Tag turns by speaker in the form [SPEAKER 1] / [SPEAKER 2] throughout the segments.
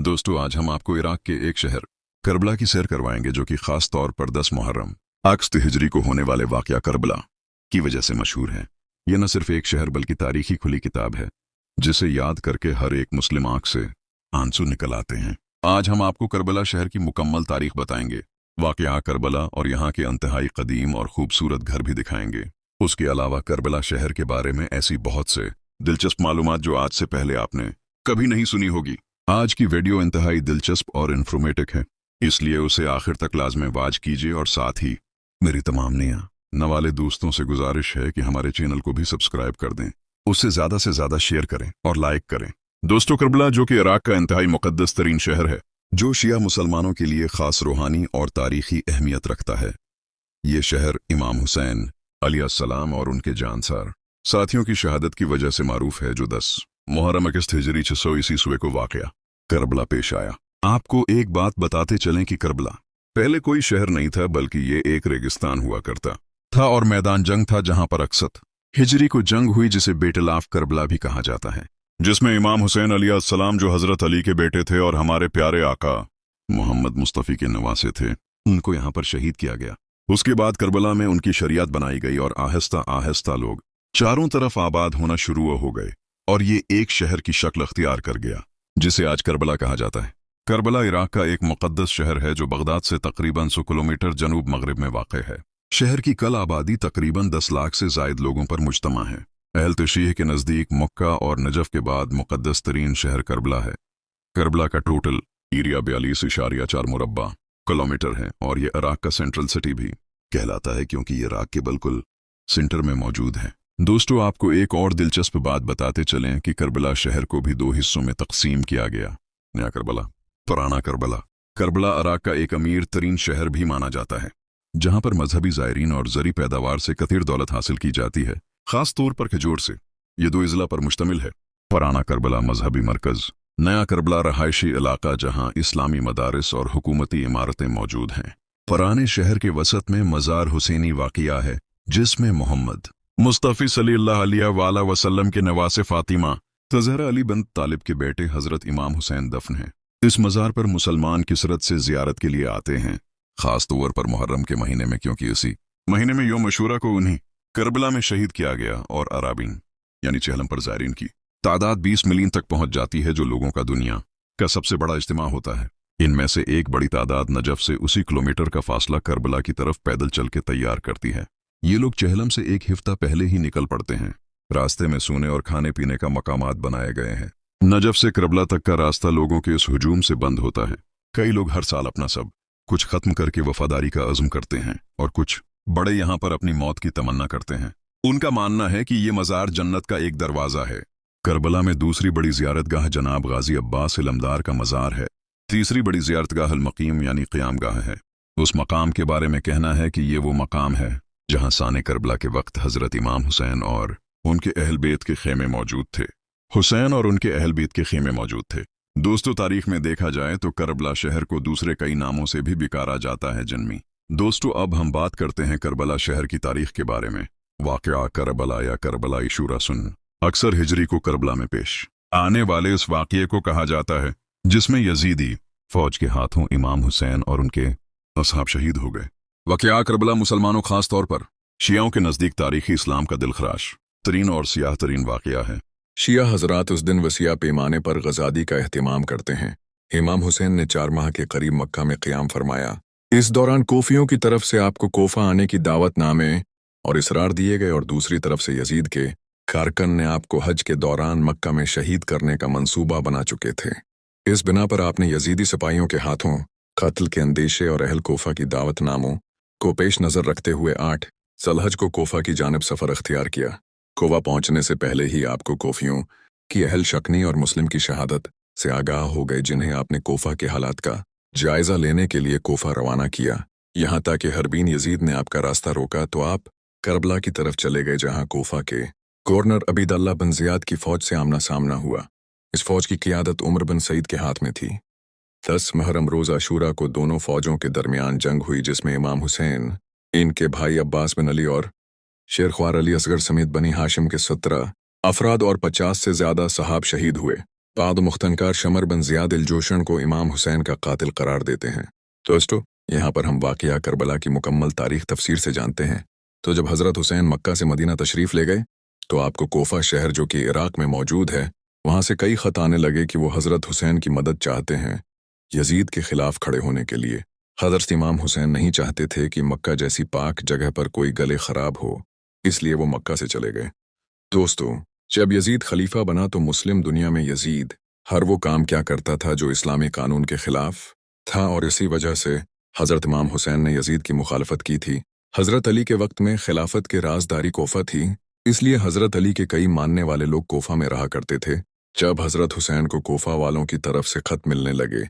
[SPEAKER 1] दोस्तों, आज हम आपको इराक के एक शहर करबला की सैर करवाएंगे जो कि खास तौर पर 10 मुहर्रम अक्स्त हिजरी को होने वाले वाक़या करबला की वजह से मशहूर है। यह न सिर्फ एक शहर बल्कि तारीखी खुली किताब है जिसे याद करके हर एक मुस्लिम आंख से आंसू निकल आते हैं। आज हम आपको करबला शहर की मुकम्मल तारीख बताएंगे, वाक़या करबला और यहाँ के इंतहाई कदीम और खूबसूरत घर भी दिखाएंगे। उसके अलावा करबला शहर के बारे में ऐसी बहुत से दिलचस्प मालूमात जो आज से पहले आपने कभी नहीं सुनी होगी। आज की वीडियो इंतहाई दिलचस्प और इन्फॉर्मेटिव है, इसलिए उसे आखिर तक लाजमी वाच कीजिए और साथ ही मेरी तमाम नया वाले दोस्तों से गुजारिश है कि हमारे चैनल को भी सब्सक्राइब कर दें, उससे ज़्यादा शेयर करें और लाइक करें। दोस्तों, करबला जो कि इराक का इंतहाई मुक़द्दस तरीन शहर है, जो शिया मुसलमानों के लिए ख़ास रूहानी और तारीख़ी अहमियत रखता है। ये शहर इमाम हुसैन अलैहिस्सलाम और उनके जानसार साथियों की शहादत की वजह से मारूफ है, जो 10 मुहर्रम अगस्त हिजरी 600 ईस्वी को वाक़या करबला पेश आया। आपको एक बात बताते चलें कि करबला पहले कोई शहर नहीं था, बल्कि ये एक रेगिस्तान हुआ करता था और मैदान जंग था जहां पर अक्सत हिजरी को जंग हुई, जिसे बेटलाफ करबला भी कहा जाता है, जिसमें इमाम हुसैन अलैहिस्सलाम जो हजरत अली के बेटे थे और हमारे प्यारे आका मोहम्मद मुस्तफ़ी के नवासे थे, उनको यहाँ पर शहीद किया गया। उसके बाद करबला में उनकी शरीयत बनाई गई और आहिस्ता आहिस्ता लोग चारों तरफ आबाद होना शुरू हो गए और ये एक शहर की शक्ल अख्तियार कर गया, जिसे आज करबला कहा जाता है। करबला इराक का एक मुक़द्दस शहर है जो बगदाद से तकरीबन 100 किलोमीटर जनूब मगरिब में वाक़ है। शहर की कल आबादी तकरीबन 10 लाख से ज़ायद लोगों पर मुज्तमा है। अहल तशीह के नज़दीक मक्का और नजफ के बाद मुक़द्दस तरीन शहर करबला है। करबला का टोटल एरिया 42.4 मुरब्बा किलोमीटर है और ये इराक का सेंट्रल सिटी भी कहलाता है, क्योंकि ये इराक के बिल्कुल सेंटर में मौजूद है। दोस्तों, आपको एक और दिलचस्प बात बताते चलें कि करबला शहर को भी 2 हिस्सों में तकसीम किया गया। नया करबला, पुराना करबला। करबला इराक का एक अमीर तरीन शहर भी माना जाता है, जहां पर मजहबी ज़ायरीन और ज़री पैदावार से कथीर दौलत हासिल की जाती है, खास तौर पर खजूर से। ये 2 अजला पर मुश्तमिल है। पुराना करबला मजहबी मरकज़, नया करबला रहायशी इलाका जहां इस्लामी मदारिस और हुकूमती इमारतें मौजूद हैं। पुराने शहर के वसत में मज़ार हुसैनी वाक़िया है, जिसमें मोहम्मद मुस्तफ़ी सल्लल्लाहु अलैहि वसल्लम के नवासे फ़ातिमा ज़हरा अली बिन तालिब के बेटे हज़रत इमाम हुसैन दफन हैं। इस मज़ार पर मुसलमान किसरत से ज़ियारत के लिए आते हैं, ख़ास तौर पर मुहर्रम के महीने में, क्योंकि इसी महीने में यौम अशूरा को उन्हें करबला में शहीद किया गया और अराबीन यानी चहलम पर ज़ायरीन की तादाद 20 मिलियन तक पहुँच जाती है, जो लोगों का दुनिया का सबसे बड़ा इज्तिमा होता है। इनमें से एक बड़ी तादाद नजफ से उसी किलोमीटर का फासला करबला की तरफ पैदल चल के तैयार करती है। ये लोग चहलम से एक हफ्ता पहले ही निकल पड़ते हैं। रास्ते में सोने और खाने पीने का मकामात बनाए गए हैं। नजफ से करबला तक का रास्ता लोगों के इस हुजूम से बंद होता है। कई लोग हर साल अपना सब कुछ खत्म करके वफादारी का अज़्म करते हैं और कुछ बड़े यहाँ पर अपनी मौत की तमन्ना करते हैं। उनका मानना है कि ये मज़ार जन्नत का एक दरवाज़ा है। करबला में दूसरी बड़ी ज़ियारतगाह जनाब गाजी अब्बास इलमदार का मज़ार है। तीसरी बड़ी ज़ियारतगाह अल-मक़ीम यानी क़यामगाह है। उस मकाम के बारे में कहना है कि ये वो मकाम है जहाँ साने करबला के वक्त हज़रत इमाम हुसैन और उनके अहल बेत के खेमे मौजूद थे। हुसैन और उनके अहल बेत के खेमे मौजूद थे। दोस्तों, तारीख में देखा जाए तो करबला शहर को दूसरे कई नामों से भी पुकारा जाता है जिनमें। दोस्तों, अब हम बात करते हैं करबला शहर की तारीख के बारे में। वाक़या करबला या करबला इशूरा सुन अक्सर हिजरी को करबला में पेश आने वाले इस वाक़ये को कहा जाता है, जिसमें यजीदी फौज के हाथों इमाम हुसैन और उनके असहाब शहीद हो गए। वाक़या करबला मुसलमानों, खास तौर पर शियाओं के नज़दीक तारीख़ी इस्लाम का दिलखराश तरीन और सियाह तरीन वाक़या है।
[SPEAKER 2] शिया हजरात उस दिन वसिया पैमाने पर गज़ादी का एहतिमाम करते हैं। इमाम हुसैन ने 4 माह के करीब मक्का में क़याम फरमाया। इस दौरान कोफियों की तरफ से आपको कोफा आने की दावत नामे और इसरार दिए गए और दूसरी तरफ से यजीद के कारकन ने आपको हज के दौरान मक्का में शहीद करने का मंसूबा बना चुके थे। इस बिना पर आपने यजीदी सिपाहियों के हाथों कत्ल के अंदेशे और अहल कोफा की दावत नामों को पेश नज़र रखते हुए 8 ज़ुल्हज को कोफा की जानिब सफ़र अख्तियार किया। कोफा पहुंचने से पहले ही आपको कोफियों की अहल शकनी और मुस्लिम की शहादत से आगाह हो गए, जिन्हें आपने कोफा के हालात का जायज़ा लेने के लिए कोफा रवाना किया। यहाँ तक कि हरबीन यजीद ने आपका रास्ता रोका तो आप करबला की तरफ चले गए, जहाँ कोफा के गवर्नर अबीदल्ला बिन ज़ियाद की फ़ौज से आमना सामना हुआ। इस फ़ौज की क़ियादत उमर बिन सईद के हाथ में थी। 10 मुहर्रम रोज़ अशूरा को दोनों फ़ौजों के दरमियान जंग हुई, जिसमें इमाम हुसैन, इनके भाई अब्बास बिन अली और शेर ख्वार अली असगर समेत बनी हाशिम के 17 अफराद और 50 से ज़्यादा सहाब शहीद हुए। बाद मुख्तनकार शमर बन ज़ियाद इल-जोशन को इमाम हुसैन का कातिल करार देते हैं। दोस्तों, यहाँ पर हम वाक़या करबला की मुकम्मल तारीख तफसीर से जानते हैं। तो जब हज़रत हुसैन मक्का से मदीना तशरीफ़ ले गए तो आपको कोफा शहर जो कि इराक़ में मौजूद है, वहाँ से कई ख़त आने लगे कि वो हज़रत हुसैन की मदद चाहते हैं यजीद के ख़िलाफ़ खड़े होने के लिए। हज़रत इमाम हुसैन नहीं चाहते थे कि मक्का जैसी पाक जगह पर कोई गले ख़राब हो, इसलिए वो मक्का से चले गए। दोस्तों, जब यजीद खलीफा बना तो मुस्लिम दुनिया में यजीद हर वो काम क्या करता था जो इस्लामी कानून के खिलाफ था, और इसी वजह से हज़रत इमाम हुसैन ने यजीद की मुखालफत की थी। हज़रत अली के वक्त में खिलाफत के राजदारी कोफा थी, इसलिए हज़रत अली के कई मानने वाले लोग कोफा में रहा करते थे। जब हज़रत हुसैन को कोफा वालों की तरफ से ख़त मिलने लगे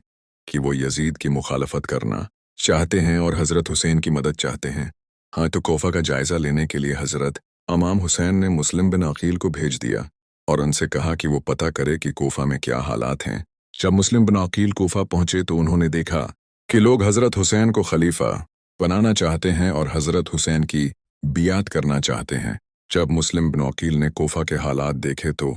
[SPEAKER 2] कि वो यजीद की मुखालफत करना चाहते हैं और हज़रत हुसैन की मदद चाहते हैं, हाँ, तो कोफा का जायज़ा लेने के लिए हज़रत इमाम हुसैन ने मुस्लिम बिन अकील को भेज दिया और उनसे कहा कि वो पता करे कि कोफा में क्या हालात हैं। जब मुस्लिम बिन अकील कोफा पहुंचे तो उन्होंने देखा कि लोग हज़रत हुसैन को खलीफा बनाना चाहते हैं और हज़रत हुसैन की बियात करना चाहते हैं। जब मुस्लिम बिन अकील ने कोफा के हालात देखे तो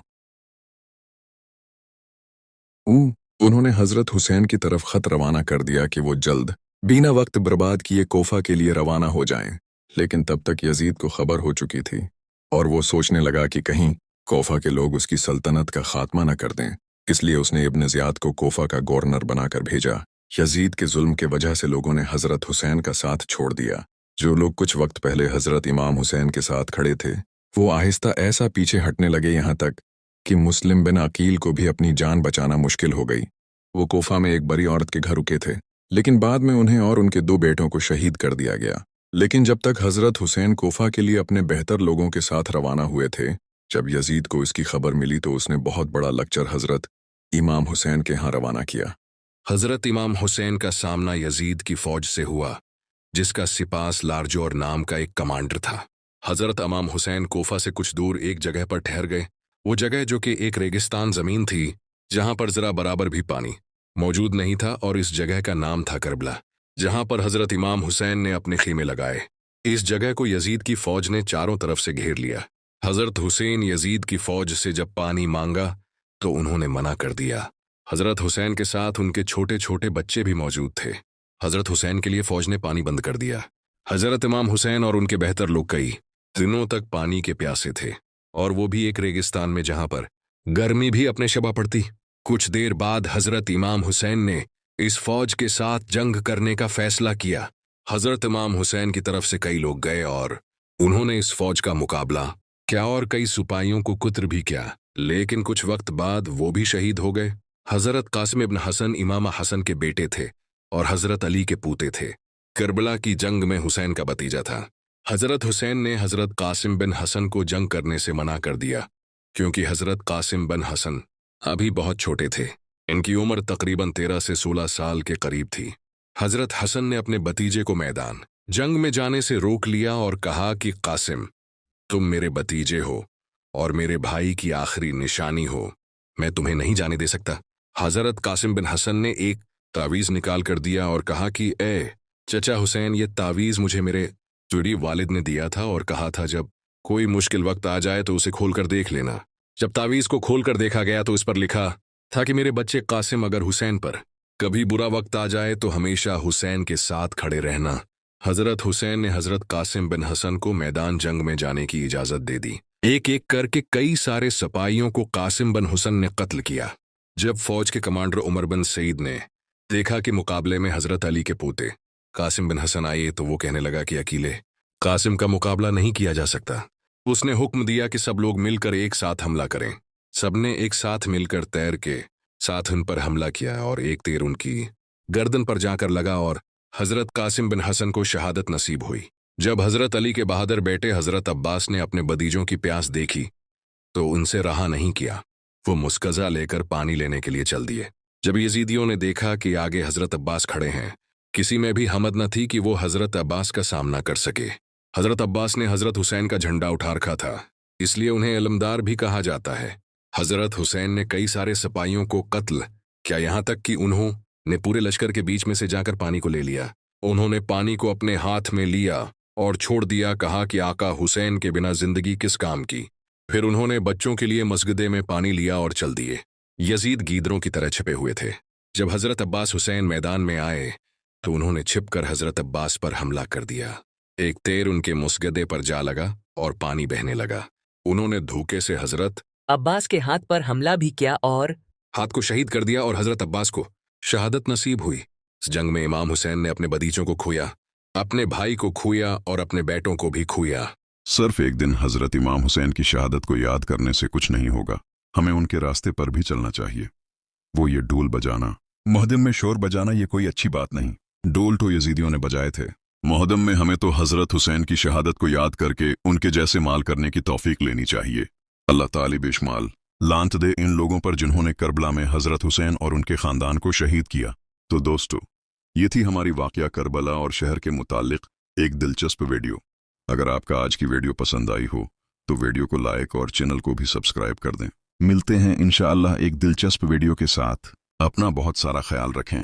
[SPEAKER 2] उन्होंने हज़रत हुसैन की तरफ ख़त रवाना कर दिया कि वो जल्द बिना वक्त बर्बाद किए कोफा के लिए रवाना हो जाएं। लेकिन तब तक यजीद को खबर हो चुकी थी और वो सोचने लगा कि कहीं कोफा के लोग उसकी सल्तनत का खात्मा न कर दें, इसलिए उसने इब्न ज़ियाद को कोफा का गवर्नर बनाकर भेजा। यजीद के जुल्म के वजह से लोगों ने हज़रत हुसैन का साथ छोड़ दिया। जो लोग कुछ वक्त पहले हज़रत इमाम हुसैन के साथ खड़े थे वो आहिस्ता ऐसा पीछे हटने लगे यहाँ तक कि मुस्लिम बिन अकील को भी अपनी जान बचाना मुश्किल हो गई। वो कोफा में एक बड़ी औरत के घर रुके थे, लेकिन बाद में उन्हें और उनके 2 बेटों को शहीद कर दिया गया। लेकिन जब तक हज़रत हुसैन कोफा के लिए अपने बेहतर लोगों के साथ रवाना हुए थे, जब यजीद को इसकी खबर मिली तो उसने बहुत बड़ा लश्कर हज़रत इमाम हुसैन के यहाँ रवाना किया।
[SPEAKER 3] हज़रत इमाम हुसैन का सामना यजीद की फ़ौज से हुआ, जिसका सिपास लारजोर नाम का एक कमांडर था। हज़रत इमाम हुसैन कोफा से कुछ दूर एक जगह पर ठहर गए। वो जगह जो कि एक रेगिस्तान ज़मीन थी, जहाँ पर ज़रा बराबर भी पानी मौजूद नहीं था, और इस जगह का नाम था करबला, जहाँ पर हज़रत इमाम हुसैन ने अपने खीमे लगाए। इस जगह को यजीद की फ़ौज ने चारों तरफ से घेर लिया। हज़रत हुसैन यजीद की फ़ौज से जब पानी मांगा तो उन्होंने मना कर दिया। हज़रत हुसैन के साथ उनके छोटे छोटे बच्चे भी मौजूद थे। हज़रत हुसैन के लिए फ़ौज ने पानी बंद कर दिया। हज़रत इमाम हुसैन और उनके बेहतर लोग कई दिनों तक पानी के प्यासे थे, और वो भी एक रेगिस्तान में जहाँ पर गर्मी भी अपने शबा पड़ती। कुछ देर बाद हज़रत इमाम हुसैन ने इस फ़ौज के साथ जंग करने का फ़ैसला किया। हज़रत इमाम हुसैन की तरफ से कई लोग गए और उन्होंने इस फ़ौज का मुकाबला क्या और कई सिपाहियों को कुतर भी किया, लेकिन कुछ वक्त बाद वो भी शहीद हो गए। हज़रत कासिम इब्न हसन इमाम हसन के बेटे थे और हज़रत अली के पूते थे। करबला की जंग में हुसैन का भतीजा था। हज़रत हुसैन ने हज़रत कासिम बिन हसन को जंग करने से मना कर दिया, क्योंकि हज़रत कासिम बिन हसन अभी बहुत छोटे थे। इनकी उम्र तकरीबन 13 से 16 साल के करीब थी। हज़रत हसन ने अपने भतीजे को मैदान जंग में जाने से रोक लिया और कहा कि कासिम, तुम मेरे भतीजे हो और मेरे भाई की आखिरी निशानी हो, मैं तुम्हें नहीं जाने दे सकता। हज़रत कासिम बिन हसन ने एक तावीज़ निकाल कर दिया और कहा कि ए चचा हुसैन, ये तावीज़ मुझे मेरे चुड़ी वालिद ने दिया था और कहा था जब कोई मुश्किल वक्त आ जाए तो उसे खोल कर देख लेना। जब तावीज़ को खोल कर देखा गया तो इस पर लिखा था कि मेरे बच्चे कासिम, अगर हुसैन पर कभी बुरा वक्त आ जाए तो हमेशा हुसैन के साथ खड़े रहना। हज़रत हुसैन ने हज़रत कासिम बिन हसन को मैदान जंग में जाने की इजाज़त दे दी। एक एक करके कई सारे सिपाहियों को कासिम बिन हुसैन ने कत्ल किया। जब फ़ौज के कमांडर उमर बिन सईद ने देखा कि मुकाबले में हज़रत अली के पोते कासिम बिन हसन आए तो वो कहने लगा कि अकेले कासिम का मुकाबला नहीं किया जा सकता। उसने हुक्म दिया कि सब लोग मिलकर एक साथ हमला करें। सबने एक साथ मिलकर तैर के साथ उन पर हमला किया और एक तीर उनकी गर्दन पर जाकर लगा और हज़रत कासिम बिन हसन को शहादत नसीब हुई। जब हज़रत अली के बहादुर बेटे हज़रत अब्बास ने अपने भतीजों की प्यास देखी तो उनसे रहा नहीं किया। वो मुस्कज़ा लेकर पानी लेने के लिए चल दिए। जब यजीदियों ने देखा कि आगे हज़रत अब्बास खड़े हैं, किसी में भी हिम्मत न थी कि वो हज़रत अब्बास का सामना कर सके। हज़रत अब्बास ने हज़रत हुसैन का झंडा उठा रखा था, इसलिए उन्हें इल्मदार भी कहा जाता है। हज़रत हुसैन ने कई सारे सिपाहियों को कत्ल किया, यहाँ तक कि उन्होंने पूरे लश्कर के बीच में से जाकर पानी को ले लिया। उन्होंने पानी को अपने हाथ में लिया और छोड़ दिया, कहा कि आका हुसैन के बिना जिंदगी किस काम की। फिर उन्होंने बच्चों के लिए मस्जिदे में पानी लिया और चल दिए। यजीद गीदरों की तरह छिपे हुए थे। जब हजरत अब्बास हुसैन मैदान में आए तो उन्होंने छिपकर हजरत अब्बास पर हमला कर दिया। एक तीर उनके मुसगदे पर जा लगा और पानी बहने लगा। उन्होंने धूके से हजरत
[SPEAKER 4] अब्बास के हाथ पर हमला भी किया और
[SPEAKER 3] हाथ को शहीद कर दिया और हजरत अब्बास को शहादत नसीब हुई। इस जंग में इमाम हुसैन ने अपने बगीचों को खोया, अपने भाई को खोया और अपने बेटों को भी खोया।
[SPEAKER 1] सिर्फ एक दिन हजरत इमाम हुसैन की शहादत को याद करने से कुछ नहीं होगा, हमें उनके रास्ते पर भी चलना चाहिए। वो ये डोल बजाना, मोहदम में शोर बजाना, ये कोई अच्छी बात नहीं। डोल तो यजीदियों ने बजाए थे। मोहदम में हमें तो हजरत हुसैन की शहादत को याद करके उनके जैसे माल करने की तौफीक लेनी चाहिए। अल्लाह ताला बेशुमार लांत दे इन लोगों पर जिन्होंने करबला में हजरत हुसैन और उनके खानदान को शहीद किया। तो दोस्तों, ये थी हमारी वाकया करबला और शहर के मुतालिक एक दिलचस्प वीडियो। अगर आपका आज की वीडियो पसंद आई हो तो वीडियो को लाइक और चैनल को भी सब्सक्राइब कर दें। मिलते हैं इंशाअल्लाह एक दिलचस्प वीडियो के साथ। अपना बहुत सारा ख्याल रखें।